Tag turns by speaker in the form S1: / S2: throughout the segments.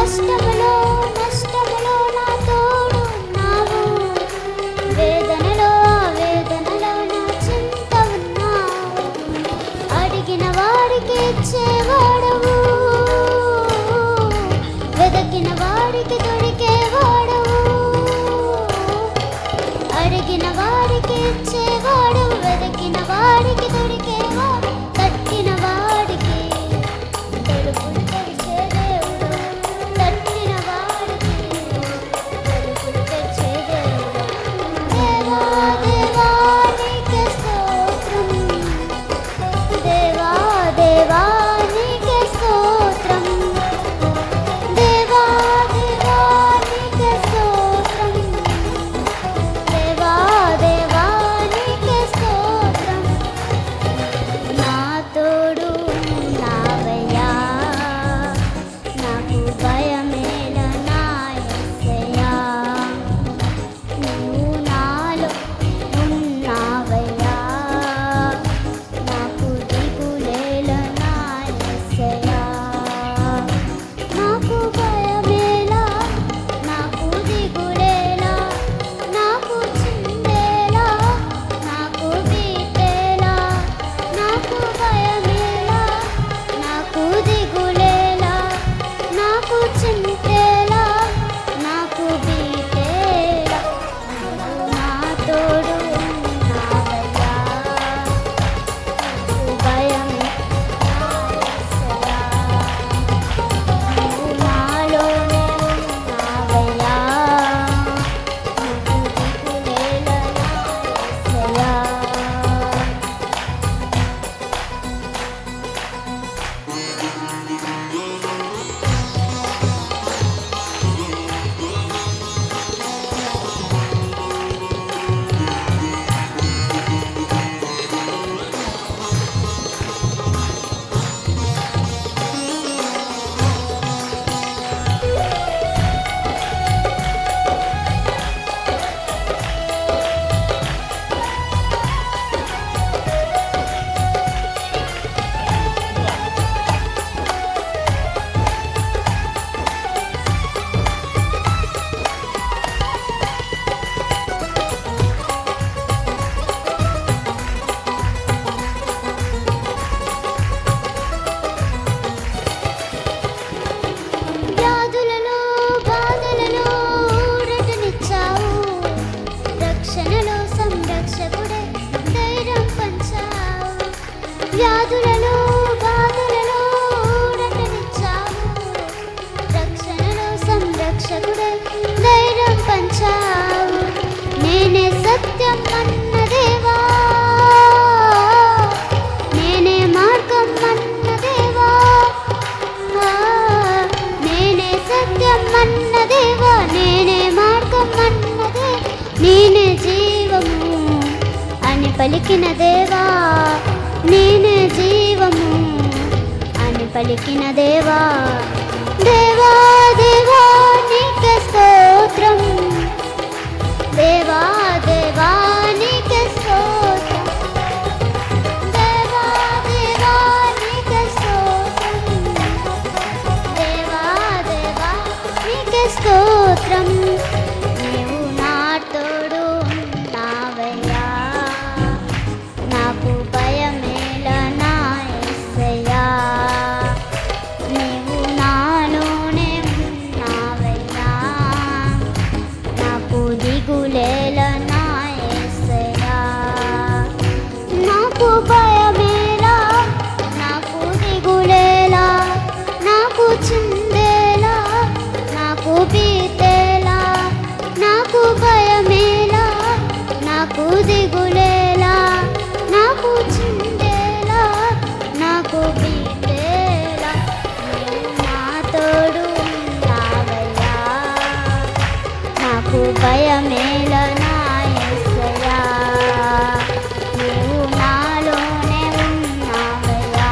S1: కష్టములో నష్టములో నా తోడు ఉన్నావు, వేదనలో వేదనలో నా చింత ఉన్నావు. అడిగిన వారికి ఇచ్చేవాడవు, వెదకిన వారికి దొరికేవాడవు. అడిగిన వారికి ఇచ్చేవాడవు, వెదకిన వారికి దొరికేవాడు. తట్టిన వాడికి తలుపులు తెరిచే దేవుడు, తట్టిన వాడికి తలుపులు తెరిచే దేవుడు. దేవా దేవా నీకే స్తోత్రం, దేవా దేవా నీకే స్తోత్రం, దేవా దేవా నీకే స్తోత్రం, దేవా దేవా నీకే స్తోత్రం. నా తోడు ఉన్నావయ్యా, నాకు భయమేల నా యేసయ్యా. నువ్వు నాలో ఉన్నావయ్యా, నాకు దిగులేల నా యేసయ్యా. నాకు భయమేలా, నాకు దిగులేలా, నాకు చిందేలా, నాకు బీటేలా. నాకు భయమేలా, నాకు దిగులేలా, నాకు చింతేలా, నాకు బీటేలా. నా తోడు ఉన్నావయ్యా, నాకు భయమే నా యేసయ్యా. నువ్వు నాలోనే ఉన్నావయ్యా, నాకు దిగులేల నా యేసయ్యా. వ్యాధులలో బాధలలో ఊరటనిచ్చావు, రక్షణలో సంరక్షకుడే ధైర్యం పంచావు. వ్యాధులలో బాధలలో ఊరటనిచ్చావు, రక్షణలో సంరక్షకుడే ధైర్యం పంచావు. నేనే సత్యం అన్న దేవా, నేనే మార్గం అన్న దేవా, నేనే సత్యం అన్న దేవా, నేనే మార్గం అన్నదే, నేనే జీవము అని పలికిన దేవా, నేనే జీవము అని పలికిన దేవా. దేవా దేవా నీకే స్తోత్రం, దేవా దేవా నీకే స్తోత్రం, దేవా దేవా నీకే స్తోత్రం, దేవా దేవా నీకే స్తోత్రం. నీవు నా తోడు ఉన్నావయ్యా, నాకు భయమేల నా యేసయ్యా. నీవు నాలోనే ఉన్నావయ్యా, నాకు దిగులేల నా యేసయ్యా. నాకు భయమేలా, నాకు దిగులేలా, నాకు చిందేలా, నాకు బీతేలా. నాకు భయమేలా, నాకు దిగులేలా, నాకు చిందేలా, నాకు బీతేలా. నీవు నా తోడు ఉన్నావయ్యా, నాకు భయమేల నా యేసయ్యా. నీవు నాలోనే ఉన్నావయ్యా,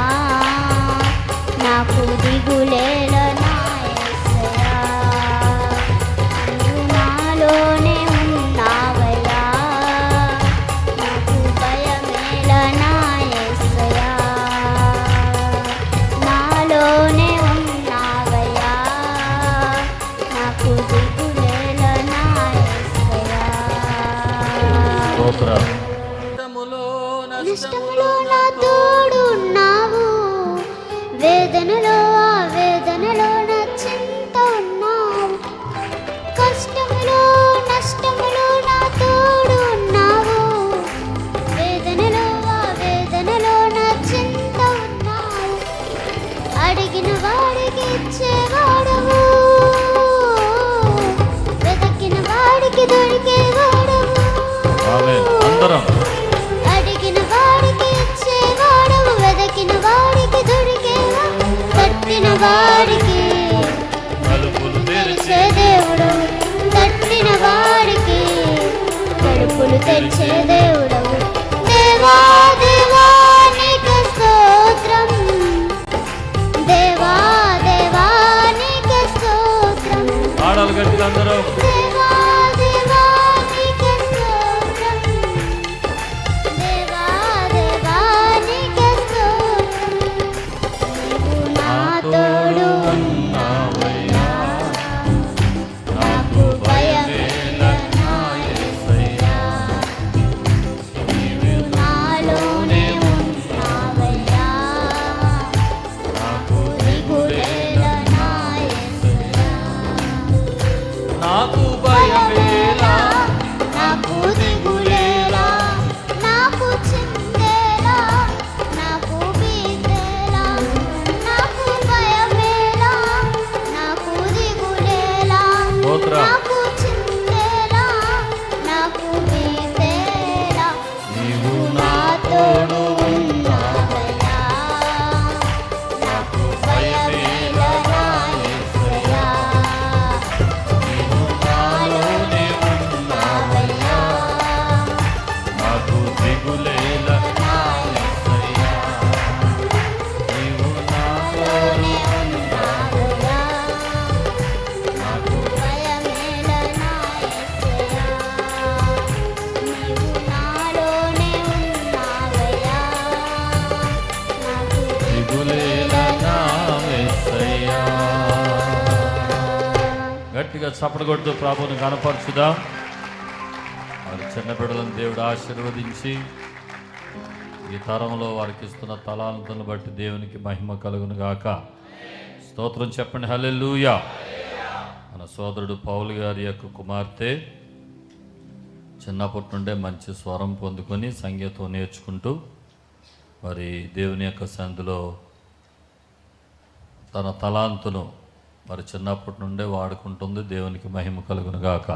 S1: నాకు దిగులేల నా యేసయ్యా. నీవు నాలోనే ఉన్నావయ్యా, నాకు భయమేల నా యేసయ్యా. నాలోనే ఉన్నావయ్యా,
S2: స్తోత్రాలు.
S1: నష్టములో నా తోడు ఉన్నావు, వేదనలో ఆ వేదనలో నా చింత ఉన్నావు. కష్టములో నష్టములో నా తోడు ఉన్నావు, వేదనలో ఆ వేదనలో నా చింత ఉన్నావు. అడిగిన వాడికి ఇచ్చేవాడవు, వెతకిన వాడికి దొరికేవాడవు.
S2: అందరం
S1: అడిగిన వాడికి ఇచ్చేవాడవు, వెతకిన వాడికి దొరికేవాడు. తట్టిన వాడికి
S2: తలుపులు
S1: తెరిచే దేవుడవు, తట్టిన వాడికి తలుపులు తెరిచే దేవుడవు. దేవా దేవా నీకు స్తోత్రం, దేవా దేవా నీకు స్తోత్రం.
S2: ఆడాలి గట్టిగా అందరం.
S1: దేవా దేవా నీకు స్తోత్రం, దేవా దేవా నీకు స్తోత్రం. నీవు నా తోడు ఉన్నావయ్యా, నాకు భయమేల నా యేసయ్యా. నీవు నాలోనే ఉన్నావయ్యా, నాకు దిగులేల నా యేసయ్యా.
S2: నాకు భయమేలా,
S1: నాకు దిగులేలా, నాకు చిందేలా, నాకు బీదేలా. నాకు భయమేలా, నాకు దిగులేలా,
S2: స్తోత్రం.
S1: నాకు చిందేలా, నాకు బీదేలా.
S2: నీవు
S1: నా తోడు ఉన్నావయ్యా, నాకు భయమేలా నా యేసయ్యా.
S2: నాలోనే ఉన్నావయ్యా, నాకు దిగులేల నా యేసయ్యా. నీవు నాలోనే
S1: ఉన్నావయ్యా,
S2: నాకు
S1: భయమేల నా యేసయ్యా. నీవు నాలోనే ఉన్నావయ్యా, నాకు
S2: దిగులేల నా యేసయ్యా. గట్టిగా చప్పట్లు కొడుతూ ప్రభువుని కనపరచుదాం. వారి చిన్న బిడ్డలను దేవుడు ఆశీర్వదించి ఈ తరంలో వారికి ఇస్తున్న తలాంతులను బట్టి దేవునికి మహిమ కలుగును గాక. స్తోత్రం చెప్పండి. హల్లెలూయా. మన సోదరుడు పౌలు గారి యొక్క కుమార్తె చిన్నప్పటి నుండే మంచి స్వరం పొందుకొని సంగీతం నేర్చుకుంటూ మరి దేవుని యొక్క సంధిలో తన తలాంతును మరి చిన్నప్పటి నుండే వాడుకుంటుంది. దేవునికి మహిమ కలుగును గాక.